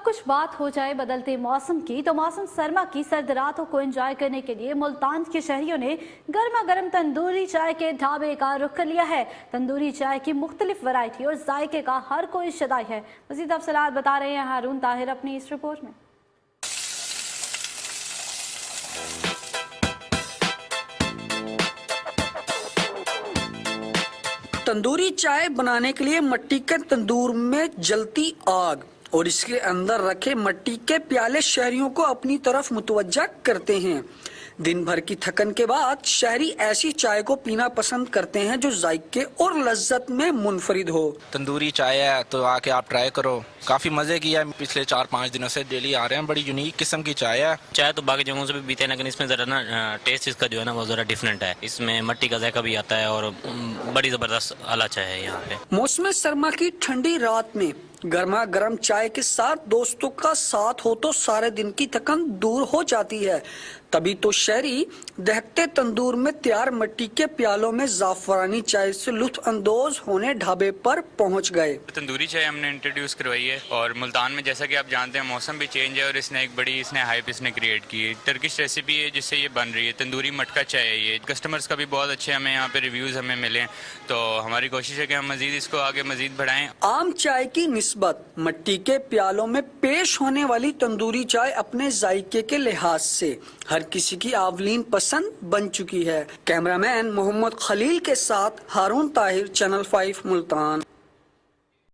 کچھ بات ہو جائے بدلتے موسم کی تو موسم سرما کی سرد راتوں کو انجوائے کرنے کے لیے ملتان کے شہریوں نے گرما گرم تندوری چائے کے ڈھابے کا رخ کر لیا ہے۔ تندوری چائے کی مختلف ورائٹی اور ذائقے کا ہر کوئی شدائی ہے۔ مزید تفصیلات بتا رہے ہیں ہارون طاہر اپنی اس رپورٹ میں۔ تندوری چائے بنانے کے لیے مٹی کے تندور میں جلتی آگ اور اس کے اندر رکھے مٹی کے پیالے شہریوں کو اپنی طرف متوجہ کرتے ہیں۔ دن بھر کی تھکن کے بعد شہری ایسی چائے کو پینا پسند کرتے ہیں جو ذائقے اور لذت میں منفرد ہو۔ تندوری چائے ہے تو آ کے آپ ٹرائی کرو، کافی مزے کی ہے۔ پچھلے 4-5 دنوں سے ڈیلی آ رہے ہیں، بڑی یونیک قسم کی چائے ہے۔ چائے تو باقی جگہوں سے بھی پیتے ہیں لیکن اس میں ذرا نا ٹیسٹ اس کا جو ہے نا وہ ذرا ڈفرینٹ ہے۔ اس میں مٹی کا ذائقہ بھی آتا ہے اور بڑی زبردست اعلیٰ چائے ہے یہاں پہ۔ موسم سرما کی ٹھنڈی رات میں گرما گرم چائے کے ساتھ دوستوں کا ساتھ ہو تو سارے دن کی تھکن دور ہو جاتی ہے۔ تبھی تو شہری دہکتے تندور میں تیار مٹی کے پیالوں میں زعفرانی چائے سے لطف اندوز ہونے ڈھابے پر پہنچ گئے۔ تندوری چائے ہم نے انٹروڈیوس کروائی ہے اور ملتان میں جیسا کہ آپ جانتے ہیں موسم بھی چینج ہے اور اس نے ایک بڑی ہائپ کریٹ کی ہے۔ ٹرکش ریسیپی ہے جس سے یہ بن رہی ہے، تندوری مٹکا چائے ہے یہ۔ کسٹمرز کا بھی بہت اچھے ہمیں یہاں پہ ریویوز ہمیں ملے ہیں، تو ہماری کوشش ہے کہ ہم مزید اس کو آگے مزید بڑھائیں۔ عام چائے کی نسبت مٹی کے پیالوں میں پیش ہونے والی تندوری چائے اپنے ذائقے کے لحاظ سے ہر کسی کی اولین پسند بن چکی ہے۔ کیمرہ مین محمد خلیل کے ساتھ ہارون طاہر، چینل 5 ملتان۔